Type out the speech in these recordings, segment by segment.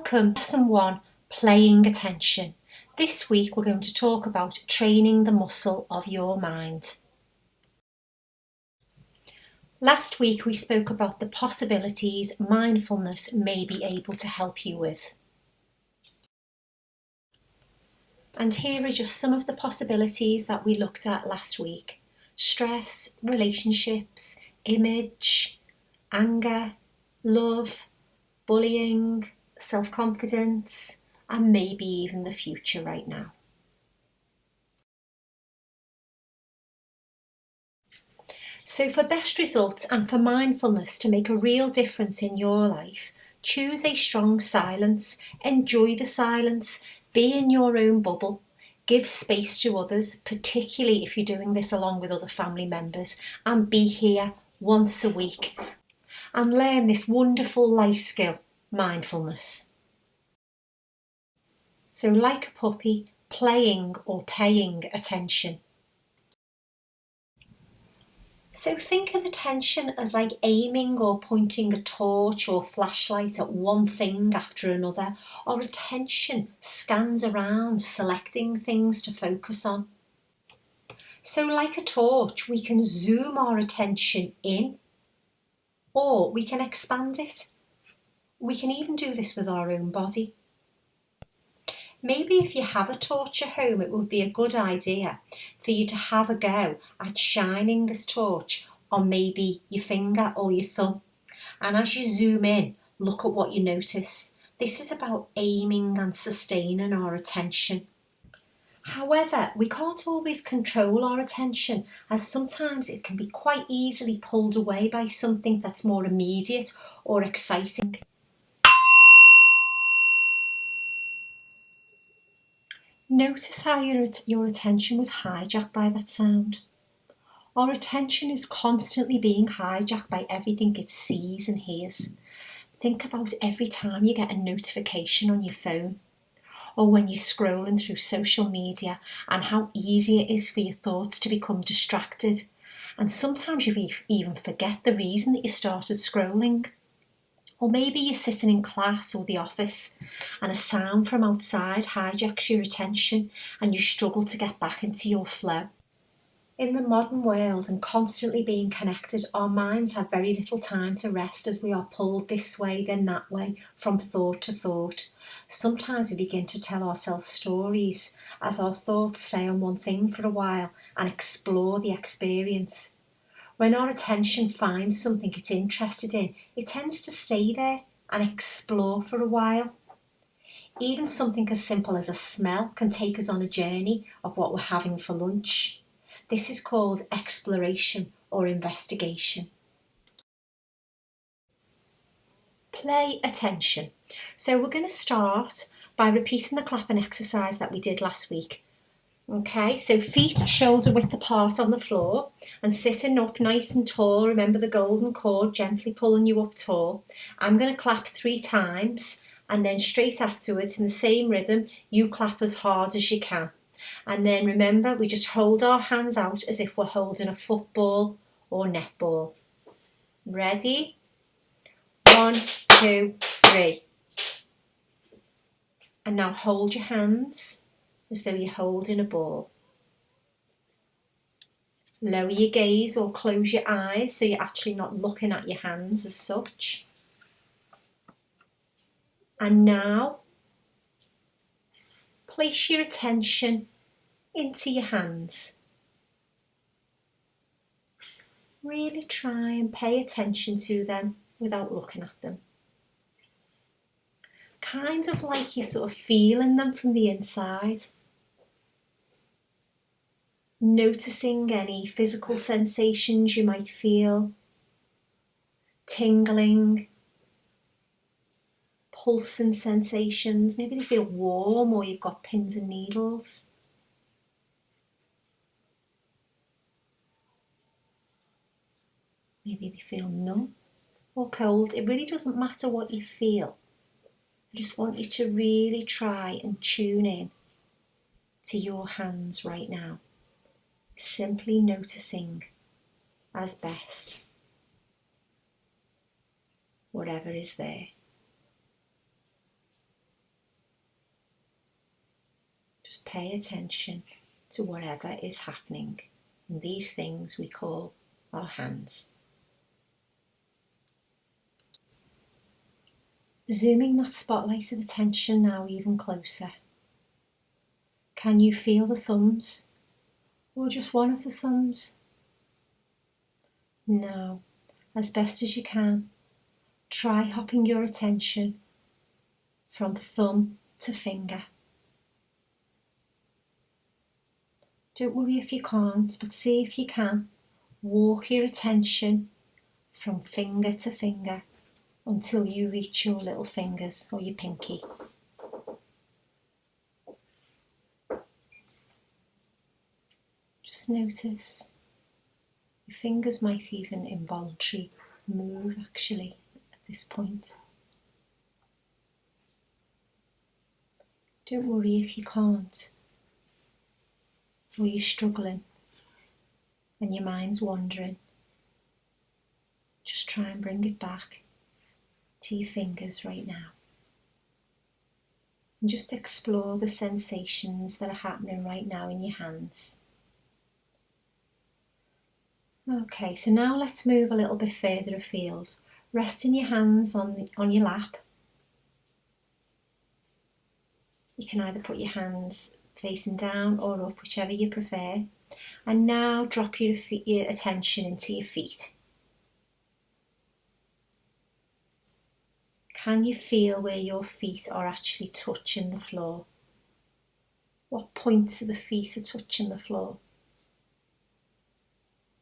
Welcome to Lesson 1, Playing Attention. This week we're going to talk about training the muscle of your mind. Last week we spoke about the possibilities mindfulness may be able to help you with. And here are just some of the possibilities that we looked at last week. Stress, relationships, image, anger, love, bullying, self-confidence, and maybe even the future right now. So for best results and for mindfulness to make a real difference in your life, choose a strong silence, enjoy the silence, be in your own bubble, give space to others, particularly if you're doing this along with other family members, and be here once a week and learn this wonderful life skill, mindfulness. So like a puppy, playing or paying attention. So think of attention as like aiming or pointing a torch or flashlight at one thing after another, or attention scans around, selecting things to focus on. So like a torch, we can zoom our attention in, or we can expand it. We can even do this with our own body. Maybe if you have a torch at home, it would be a good idea for you to have a go at shining this torch on maybe your finger or your thumb. And as you zoom in, look at what you notice. This is about aiming and sustaining our attention. However, we can't always control our attention, as sometimes it can be quite easily pulled away by something that's more immediate or exciting. Notice how your attention was hijacked by that sound. Our attention is constantly being hijacked by everything it sees and hears. Think about every time you get a notification on your phone, or when you're scrolling through social media, and how easy it is for your thoughts to become distracted. And sometimes you even forget the reason that you started scrolling. Or maybe you're sitting in class or the office and a sound from outside hijacks your attention and you struggle to get back into your flow. In the modern world and constantly being connected, our minds have very little time to rest as we are pulled this way then that way from thought to thought. Sometimes we begin to tell ourselves stories as our thoughts stay on one thing for a while and explore the experience. When our attention finds something it's interested in, it tends to stay there and explore for a while. Even something as simple as a smell can take us on a journey of what we're having for lunch. This is called exploration or investigation. Play attention. So we're going to start by repeating the clapping exercise that we did last week. Okay, so feet shoulder width apart on the floor and sitting up nice and tall. Remember the golden cord gently pulling you up tall. I'm going to clap 3 times and then straight afterwards in the same rhythm, you clap as hard as you can. And then remember, we just hold our hands out as if we're holding a football or netball. Ready? 1, 2, 3. And now hold your hands as though you're holding a ball. Lower your gaze or close your eyes so you're actually not looking at your hands as such. And now, place your attention into your hands. Really try and pay attention to them without looking at them. Kind of like you're sort of feeling them from the inside. Noticing any physical sensations you might feel, tingling, pulsing sensations. Maybe they feel warm or you've got pins and needles. Maybe they feel numb or cold. It really doesn't matter what you feel. I just want you to really try and tune in to your hands right now. Simply noticing as best whatever is there. Just pay attention to whatever is happening in these things we call our hands. Zooming that spotlight of attention now even closer. Can you feel the thumbs? Or just one of the thumbs? Now, as best as you can, try hopping your attention from thumb to finger. Don't worry if you can't, but see if you can. Walk your attention from finger to finger until you reach your little fingers or your pinky. Just notice your fingers might even involuntarily move actually at this point. Don't worry if you can't, or you're struggling and your mind's wandering. Just try and bring it back to your fingers right now. And just explore the sensations that are happening right now in your hands. Okay, so now let's move a little bit further afield. Resting your hands on your lap. You can either put your hands facing down or up, whichever you prefer. And now drop your attention into your feet. Can you feel where your feet are actually touching the floor? What points of the feet are touching the floor?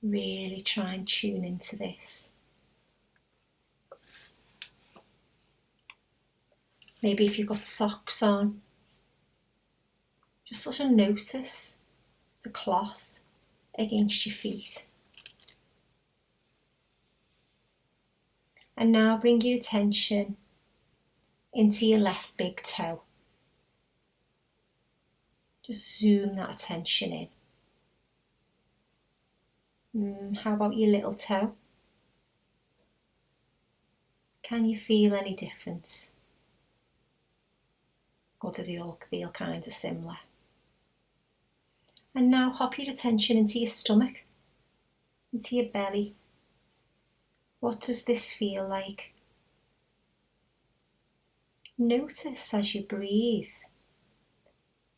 Really try and tune into this. Maybe if you've got socks on, just sort of notice the cloth against your feet. And now bring your attention into your left big toe. Just zoom that attention in. How about your little toe? Can you feel any difference? Or do they all feel kind of similar? And now hop your attention into your stomach, into your belly. What does this feel like? Notice as you breathe.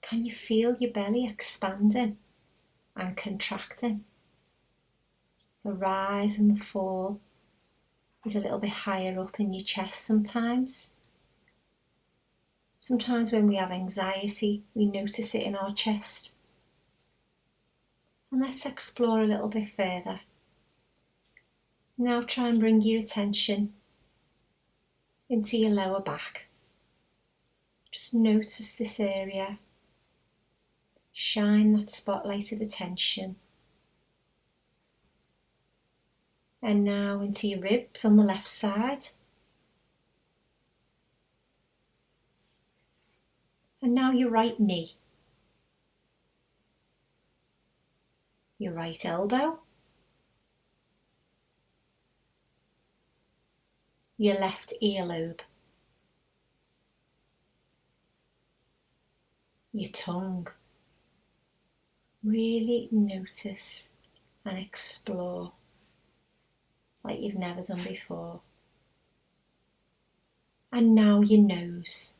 Can you feel your belly expanding and contracting? The rise and the fall is a little bit higher up in your chest sometimes. Sometimes when we have anxiety, we notice it in our chest. And let's explore a little bit further. Now try and bring your attention into your lower back. Just notice this area. Shine that spotlight of attention. And now into your ribs on the left side. And now your right knee. Your right elbow. Your left earlobe. Your tongue. Really notice and explore like you've never done before. And now your nose.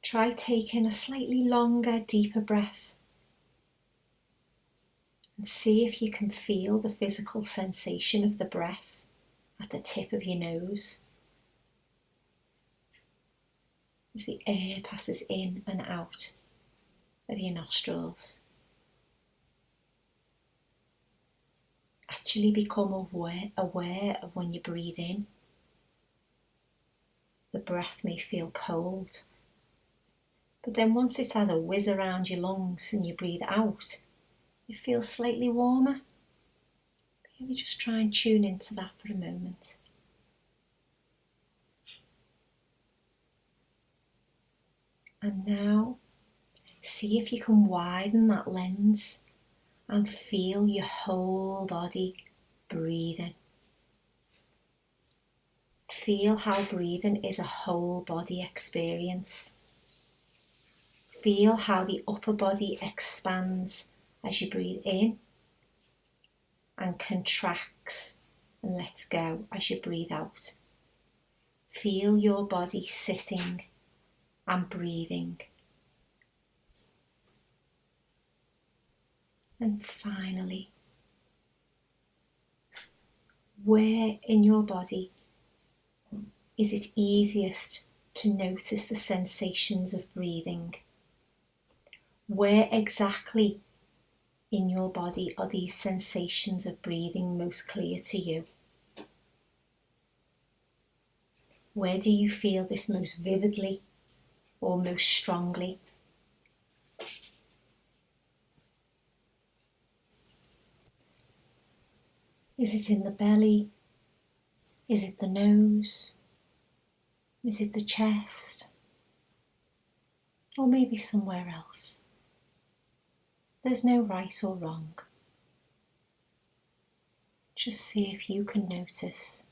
Try taking a slightly longer, deeper breath and see if you can feel the physical sensation of the breath at the tip of your nose as the air passes in and out of your nostrils. Actually become aware of when you breathe in. The breath may feel cold, but then once it has a whiz around your lungs and you breathe out, it feels slightly warmer. Maybe just try and tune into that for a moment. And now, see if you can widen that lens and feel your whole body breathing. feel how breathing is a whole body experience. Feel how the upper body expands as you breathe in and contracts and lets go as you breathe out. Feel your body sitting and breathing. And finally, where in your body is it easiest to notice the sensations of breathing? Where exactly in your body are these sensations of breathing most clear to you? Where do you feel this most vividly or most strongly? Is it in the belly? Is it the nose? Is it the chest? Or maybe somewhere else? There's no right or wrong. Just see if you can notice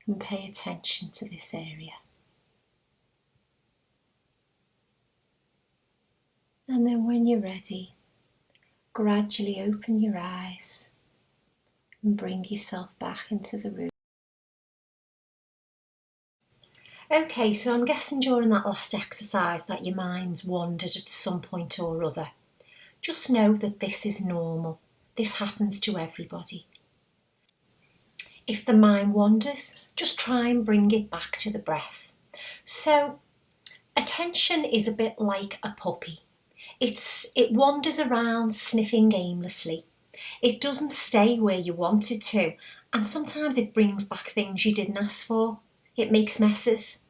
and pay attention to this area. And then when you're ready, gradually open your eyes and bring yourself back into the room. Okay, so I'm guessing during that last exercise that your mind's wandered at some point or other. Just know that this is normal. This happens to everybody. If the mind wanders, just try and bring it back to the breath. So, attention is a bit like a puppy. It wanders around sniffing aimlessly. It doesn't stay where you want it to, and sometimes it brings back things you didn't ask for. It makes messes.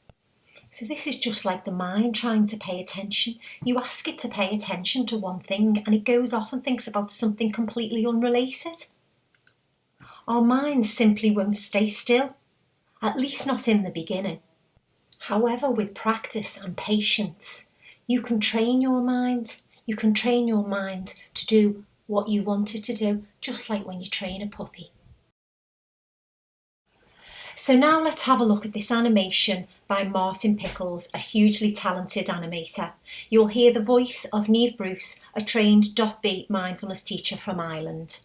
So this is just like the mind trying to pay attention. You ask it to pay attention to one thing and it goes off and thinks about something completely unrelated. Our minds simply won't stay still, at least not in the beginning. However, with practice and patience, you can train your mind. You can train your mind to do what you want it to do, just like when you train a puppy. So now let's have a look at this animation by Martin Pickles, a hugely talented animator. You'll hear the voice of Niamh Bruce, a trained Dot B Mindfulness teacher from Ireland.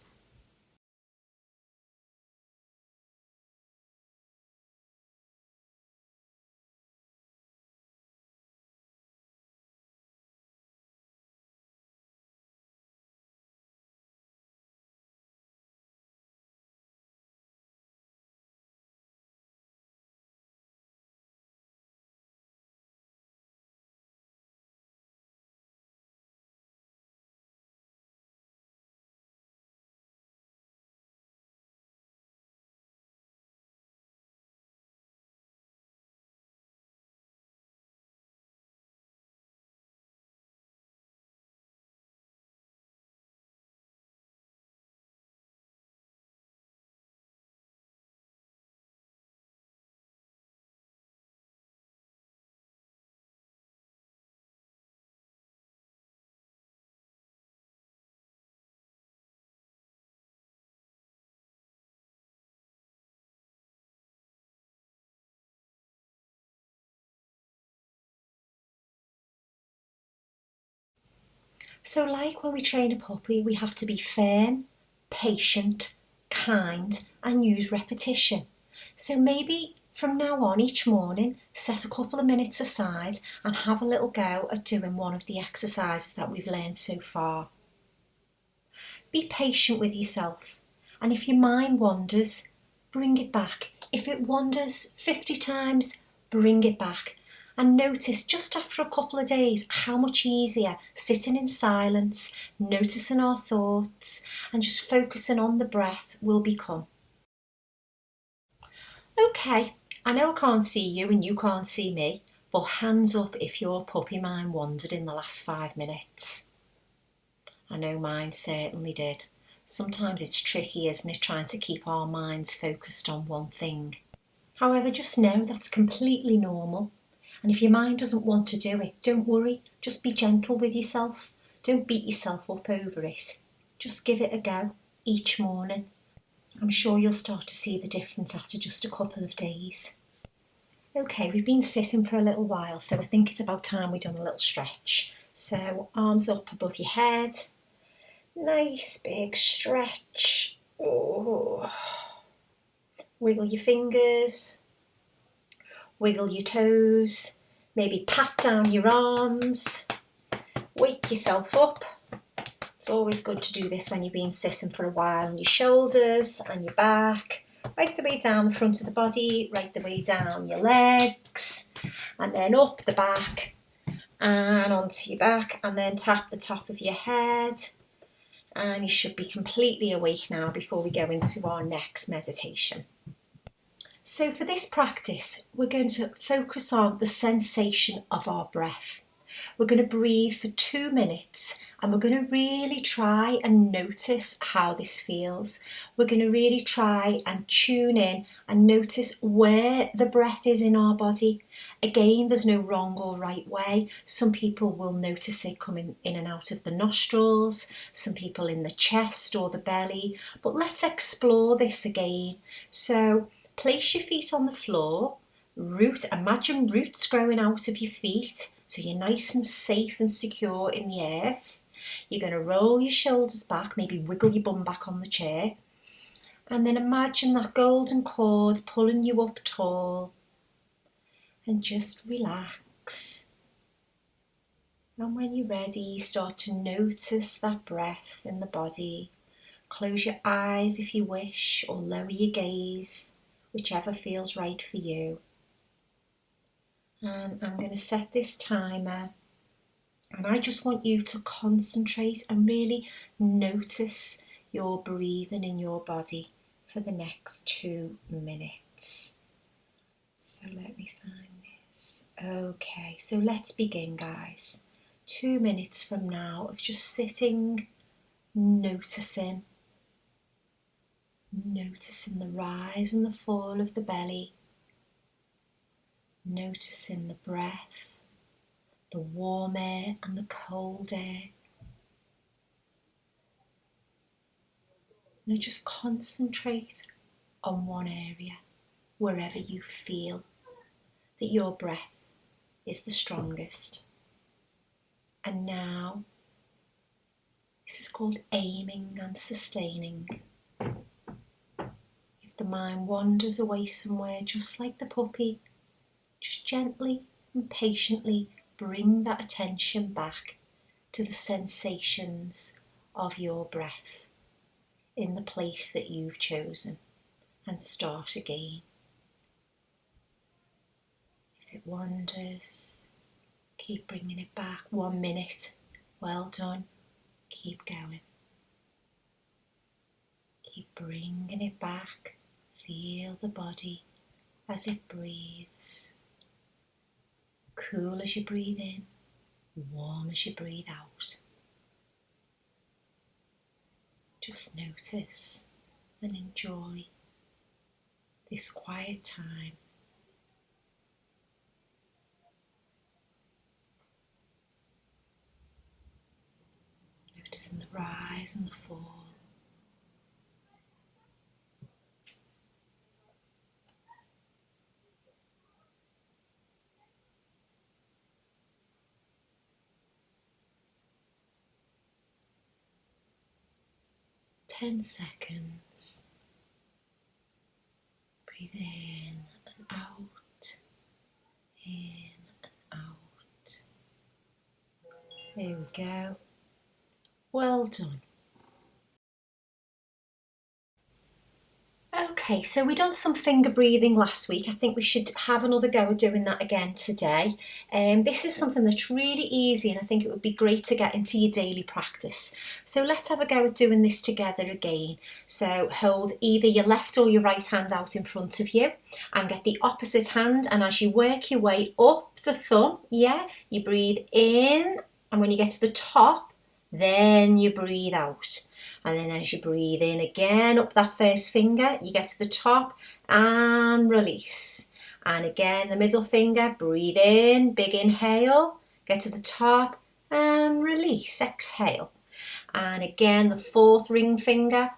So like when we train a puppy, we have to be firm, patient, kind, and use repetition. So maybe from now on each morning, set a couple of minutes aside and have a little go at doing one of the exercises that we've learned so far. Be patient with yourself, and if your mind wanders, bring it back. If it wanders 50 times, bring it back. And notice just after a couple of days how much easier sitting in silence, noticing our thoughts, and just focusing on the breath will become. Okay, I know I can't see you and you can't see me, but hands up if your puppy mind wandered in the last 5 minutes. I know mine certainly did. Sometimes it's tricky, isn't it, trying to keep our minds focused on one thing. However, just know that's completely normal. And if your mind doesn't want to do it, don't worry. Just be gentle with yourself. Don't beat yourself up over it. Just give it a go each morning. I'm sure you'll start to see the difference after just a couple of days. Okay, we've been sitting for a little while, so I think it's about time we've done a little stretch. So arms up above your head, nice big stretch. Oh. Wiggle your fingers, wiggle your toes, maybe pat down your arms, wake yourself up. It's always good to do this when you've been sitting for a while on your shoulders and your back, right the way down the front of the body, right the way down your legs, and then up the back and onto your back, and then tap the top of your head. And you should be completely awake now before we go into our next meditation. So for this practice, we're going to focus on the sensation of our breath. We're going to breathe for 2 minutes and we're going to really try and notice how this feels. We're going to really try and tune in and notice where the breath is in our body. Again, there's no wrong or right way. Some people will notice it coming in and out of the nostrils, some people in the chest or the belly, but let's explore this again. So place your feet on the floor, imagine roots growing out of your feet so you're nice and safe and secure in the earth. You're going to roll your shoulders back, maybe wiggle your bum back on the chair, and then imagine that golden cord pulling you up tall, and just relax. And when you're ready, start to notice that breath in the body. Close your eyes if you wish, or lower your gaze, whichever feels right for you. And I'm going to set this timer, and I just want you to concentrate and really notice your breathing in your body for the next 2 minutes. So let me find this. Okay, so let's begin, guys. 2 minutes from now of just sitting, noticing the rise and the fall of the belly, noticing the breath, the warm air and the cold air. Now just concentrate on one area, wherever you feel that your breath is the strongest. And now, this is called aiming and sustaining. If the mind wanders away somewhere, just like the puppy, just gently and patiently bring that attention back to the sensations of your breath in the place that you've chosen, and start again. If it wanders, keep bringing it back. 1 minute. Well done. Keep going. Keep bringing it back. Feel the body as it breathes. Cool as you breathe in, warm as you breathe out. Just notice and enjoy this quiet time. Noticing the rise and the fall. Ten seconds. Breathe in and out, in and out. There we go. Well done. Okay, so we done some finger breathing last week. I think we should have another go at doing that again today. This is something that's really easy, and I think it would be great to get into your daily practice. So let's have a go at doing this together again. So hold either your left or your right hand out in front of you and get the opposite hand, and as you work your way up the thumb, you breathe in, and when you get to the top, then you breathe out. And then as you breathe in again, up that first finger, you get to the top and release. And again, the middle finger, breathe in, big inhale, get to the top and release, exhale. And again, the fourth ring finger,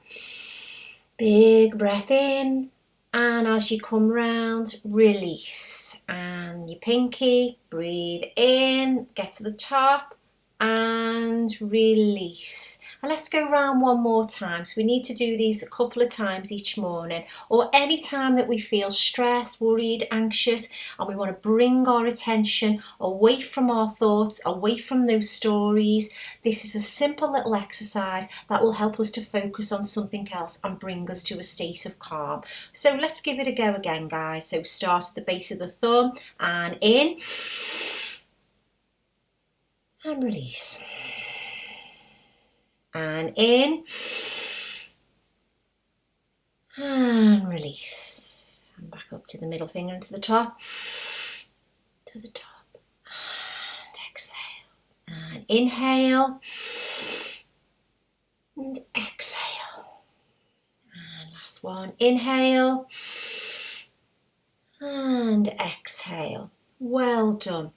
Big breath in, and as you come round, release. And your pinky, breathe in, get to the top, and release. And let's go round one more time. So we need to do these a couple of times each morning, or any time that we feel stressed, worried, anxious, and we want to bring our attention away from our thoughts, away from those stories. This is a simple little exercise that will help us to focus on something else and bring us to a state of calm. So let's give it a go again, guys. So start at the base of the thumb and in and release. And in and release. And back up to the middle finger and to the top. To the top. And exhale. And inhale. And exhale. And last one. Inhale. And exhale. Well done.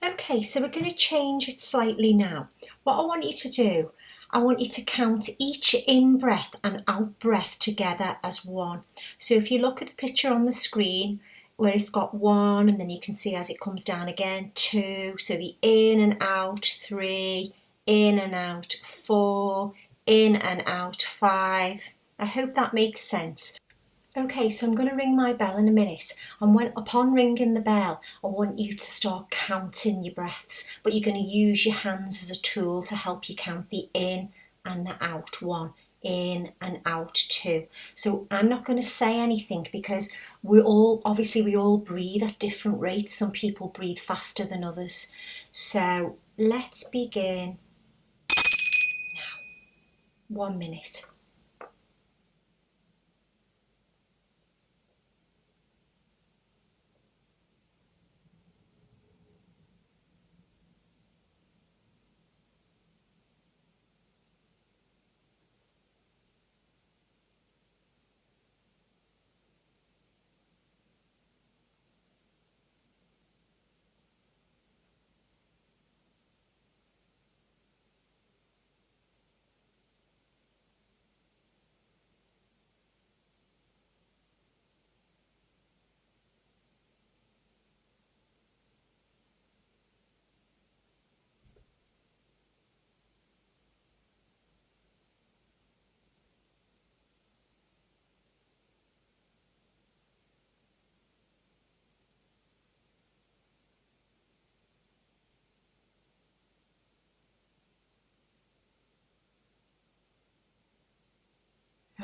Okay, so we're going to change it slightly now. What I want you to do, I want you to count each in-breath and out-breath together as one. So if you look at the picture on the screen where it's got 1, and then you can see as it comes down again, 2. So the in and out, 3, in and out, 4, in and out, 5. I hope that makes sense. Okay, so I'm going to ring my bell in a minute, and upon ringing the bell, I want you to start counting your breaths, but you're going to use your hands as a tool to help you count the in and the out. 1, in and out, 2. So I'm not going to say anything because we all breathe at different rates. Some people breathe faster than others. So let's begin now. 1 minute.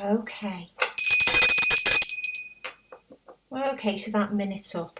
Okay, so that minute's up.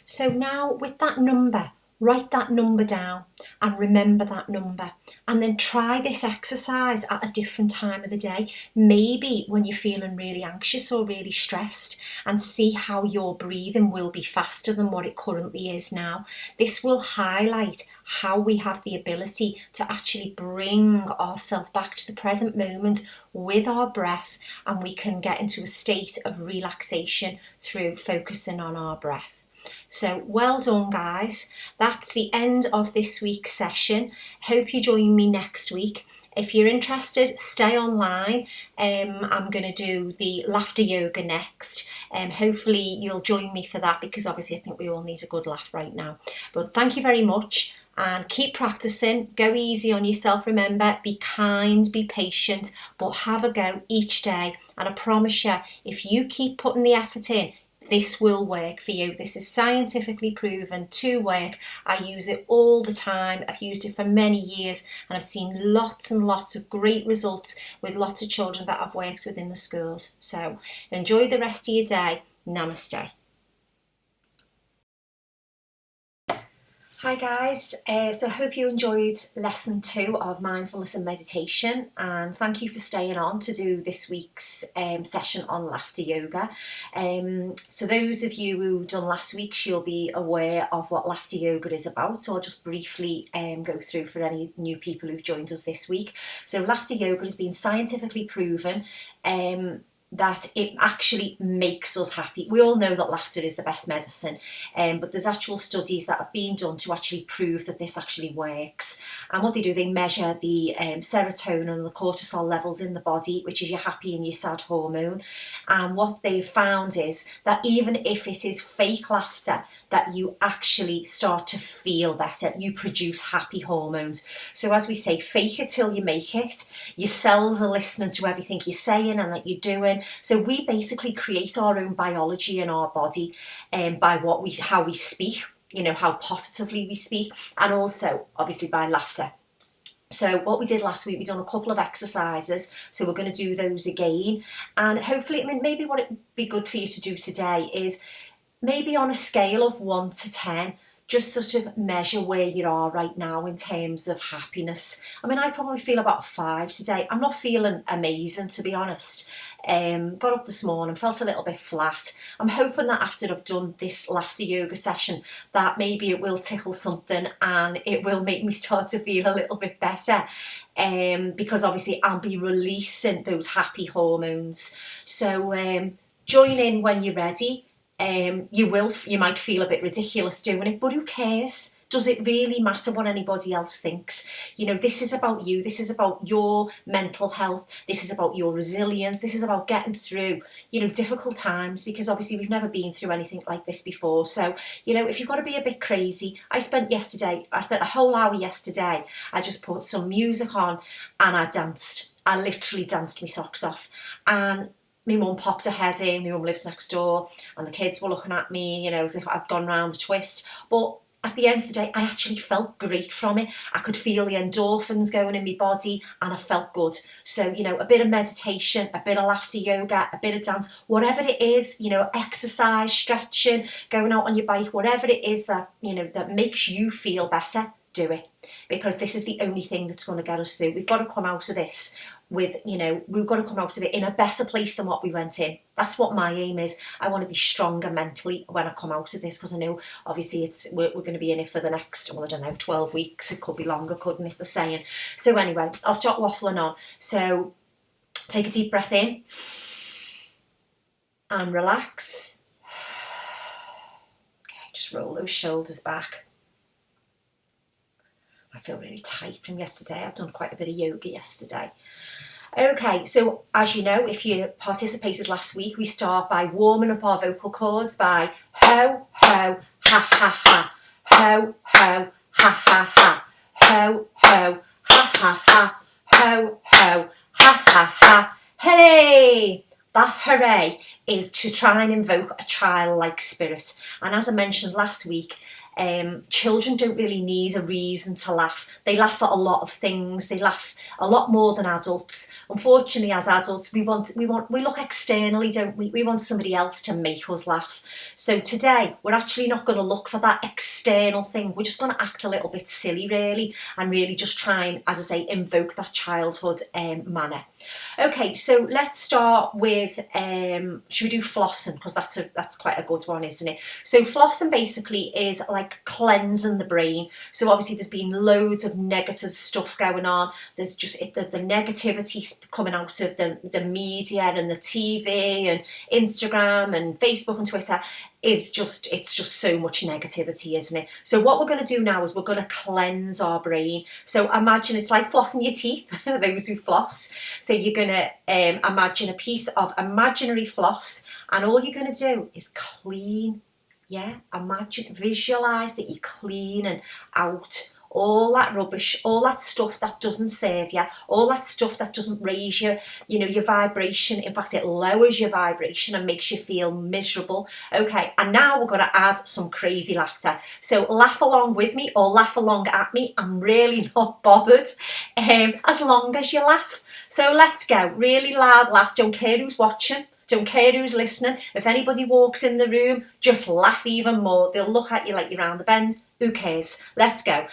So now with that number, write that number down and remember that number. And then try this exercise at a different time of the day. Maybe when you're feeling really anxious or really stressed, and see how your breathing will be faster than what it currently is now. This will highlight how we have the ability to actually bring ourselves back to the present moment with our breath, and we can get into a state of relaxation through focusing on our breath. So well done, guys. That's the end of this week's session. Hope you join me next week. If you're interested, stay online. I'm going to do the laughter yoga next. Hopefully you'll join me for that, because obviously I think we all need a good laugh right now. But thank you very much, and keep practicing. Go easy on yourself. Remember, be kind, be patient, but have a go each day. And I promise you, if you keep putting the effort in, this will work for you. This is scientifically proven to work. I use it all the time. I've used it for many years, and I've seen lots and lots of great results with lots of children that I've worked with in the schools. So enjoy the rest of your day. Namaste. Hi guys, so I hope you enjoyed lesson 2 of mindfulness and meditation, and thank you for staying on to do this week's session on laughter yoga. So those of you who done last week's, you'll be aware of what laughter yoga is about, so I'll just briefly go through for any new people who've joined us this week. So laughter yoga has been scientifically proven that it actually makes us happy. We all know that laughter is the best medicine, but there's actual studies that have been done to actually prove that this actually works. And what they do, they measure the serotonin and the cortisol levels in the body, which is your happy and your sad hormone. And what they've found is that even if it is fake laughter, that you actually start to feel better. You produce happy hormones. So as we say, fake it till you make it. Your cells are listening to everything you're saying and that you're doing. So we basically create our own biology in our body by how we speak, how positively we speak, and also obviously by laughter. So what we did last week, we done a couple of exercises, so we're going to do those again. And hopefully, maybe what it would be good for you to do today is maybe on a scale of 1 to 10, just sort of measure where you are right now in terms of happiness. I probably feel about a 5 today. I'm not feeling amazing, to be honest. Got up this morning, felt a little bit flat. I'm hoping that after I've done this laughter yoga session, that maybe it will tickle something and it will make me start to feel a little bit better. Because obviously I'll be releasing those happy hormones. So join in when you're ready. You might feel a bit ridiculous doing it, but who cares? Does it really matter what anybody else thinks? This is about you. This is about your mental health. This is about your resilience. This is about getting through, difficult times, because obviously we've never been through anything like this before. So, if you've got to be a bit crazy, I spent a whole hour yesterday. I just put some music on and I danced. I literally danced my socks off. And my mum popped her head in. My mum lives next door, and the kids were looking at me, as if I'd gone round the twist. But at the end of the day, I actually felt great from it. I could feel the endorphins going in my body, and I felt good. So, a bit of meditation, a bit of laughter yoga, a bit of dance, whatever it is, exercise, stretching, going out on your bike, whatever it is that, that makes you feel better, do it. Because this is the only thing that's going to get us through. We've got to come out of this we've got to come out of it in a better place than what we went in. That's what my aim is. I want to be stronger mentally when I come out of this, because I know obviously we're going to be in it for the next, 12 weeks. It could be longer, couldn't it, the saying. So anyway, I'll start waffling on. So take a deep breath in and relax. Okay, just roll those shoulders back. I feel really tight from yesterday. I've done quite a bit of yoga yesterday. Okay, so as you know, if you participated last week, we start by warming up our vocal cords by ho, ho, ha, ha, ha, ho, ho, ha, ha, ha, ho, ho, ha, ha, ha, ho, ho, ha, ha, ha, hooray! That hooray is to try and invoke a childlike spirit. And as I mentioned last week, children don't really need a reason to laugh. They laugh at a lot of things. They laugh a lot more than adults. Unfortunately, as adults, we look externally, don't we? We want somebody else to make us laugh. So today, we're actually not going to look for that external thing. We're just going to act a little bit silly, really, and really just try and, as I say, invoke that childhood manner. Okay, so let's start with, should we do flossing? Because that's quite a good one, isn't it? So flossing basically is like cleansing the brain. So obviously there's been loads of negative stuff going on. There's just the negativity coming out of the media and the TV and Instagram and Facebook and Twitter. It's just so much negativity, isn't it? So what we're going to do now is we're going to cleanse our brain. So imagine it's like flossing your teeth, those who floss. So you're going to imagine a piece of imaginary floss, and all you're going to do is clean. Yeah, visualise that you're cleaning out all that rubbish, all that stuff that doesn't serve you, all that stuff that doesn't raise your vibration. In fact, it lowers your vibration and makes you feel miserable. Okay, and now we're going to add some crazy laughter. So laugh along with me or laugh along at me. I'm really not bothered, as long as you laugh. So let's go. Really loud laughs. Don't care who's watching. Don't care who's listening. If anybody walks in the room, just laugh even more. They'll look at you like you're round the bend. Who cares? Let's go.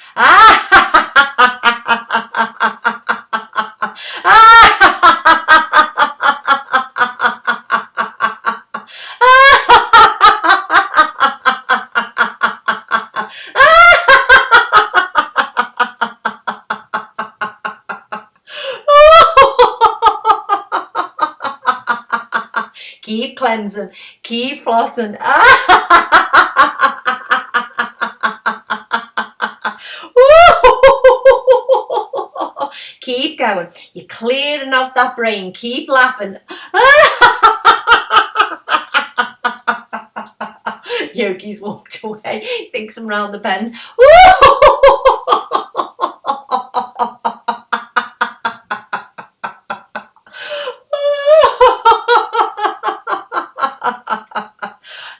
keep cleansing, keep flossing. Keep going. You're clearing out that brain. Keep laughing. Yogi's walked away. Thinks I'm round the bend.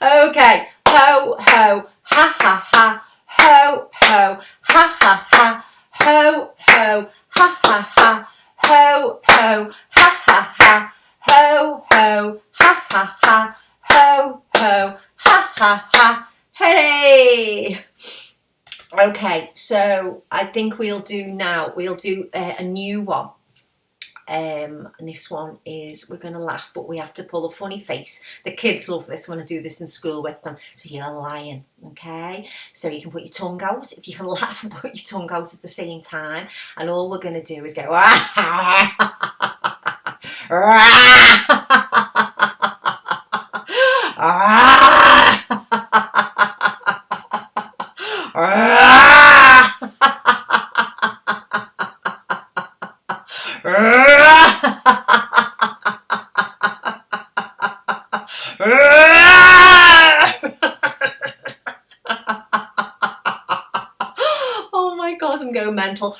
Okay. Ho, ho, ha, ha, ha. Ho, ho, ha, ha, ha. Ho, ho, ha, ha, ha. Ho, ho, ha, ha, ha. Ho, ho, ha, ha, ha. Ho, ho, ha, ha, ha. Hey! Okay, so I think we'll do a new one. And this one is, we're going to laugh, but we have to pull a funny face. The kids love this when I do this in school with them. So you're a lion, okay? So you can put your tongue out. If you can laugh and put your tongue out at the same time. And all we're going to do is go, oh my god, I'm going mental.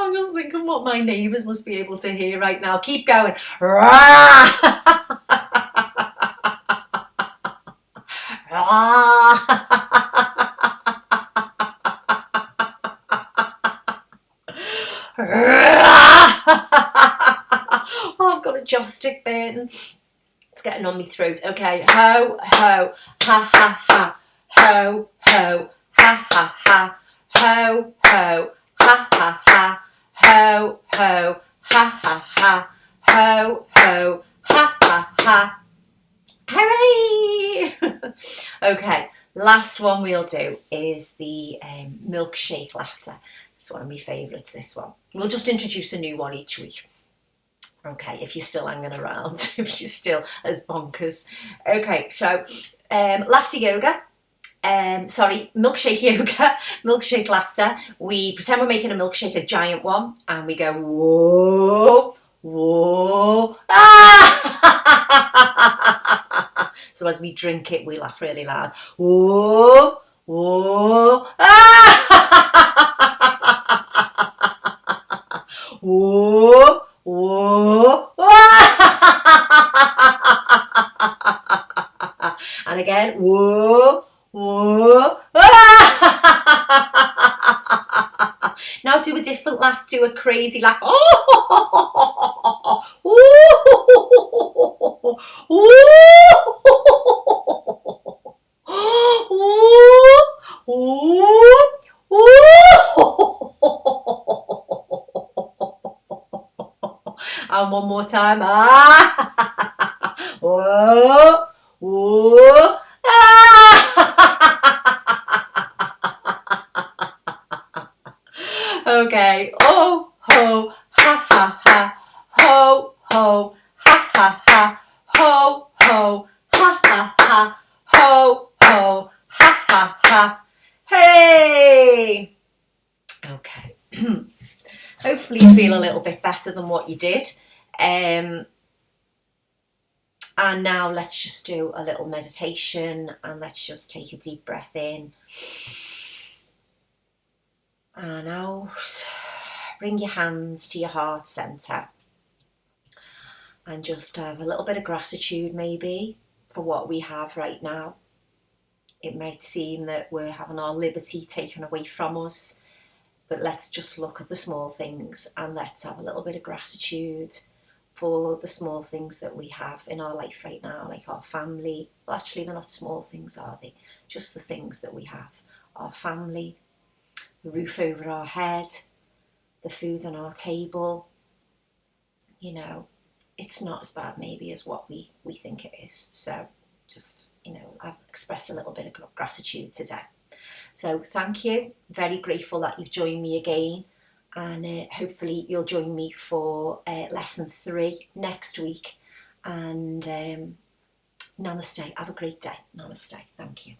I'm just thinking what my neighbours must be able to hear right now. Keep going. Oh, I've got a joss stick burning. It's getting on my throat. Okay. Ho, ho, ha, ha, ha. Ho, ho, ha, ha, ha. Ho, ho, ha, ha, ha. Ho, ho, ha, ha, ha. Ho, ho, ha, ha, ha. Hooray! Okay, last one we'll do is the milkshake laughter. It's one of my favourites, this one. We'll just introduce a new one each week. Okay, if you're still hanging around, if you're still as bonkers. Okay, so laughter yoga. Milkshake yoga, milkshake laughter. We pretend we're making a milkshake, a giant one, and we go, whoa, whoa, ah! So as we drink it, we laugh really loud. Whoa, whoa, ah! Whoa, whoa, ah! And again, whoa, whoa. Now do a different laugh, do a crazy laugh. And one more time. Whoa, whoa. Okay. Oh, ho, ha, ha, ha. Ho, ho, ha, ha, ha. Ho, ho, ha, ha, ha. Ho, ho, ha, ha, ha. Hey! Okay. Hopefully you feel a little bit better than what you did. And now let's just do a little meditation, and let's just take a deep breath in and out. Bring your hands to your heart center and just have a little bit of gratitude maybe for what we have right now. It might seem that we're having our liberty taken away from us, but let's just look at the small things and let's have a little bit of gratitude for the small things that we have in our life right now, like our family. Well, actually, they're not small things, are they? Just the things that we have. Our family, the roof over our head, the food on our table. You know, it's not as bad maybe as what we think it is. So just, I've expressed a little bit of gratitude today. So thank you. Very grateful that you've joined me again, and hopefully you'll join me for lesson 3 next week. And namaste. Have a great day. Namaste. Thank you.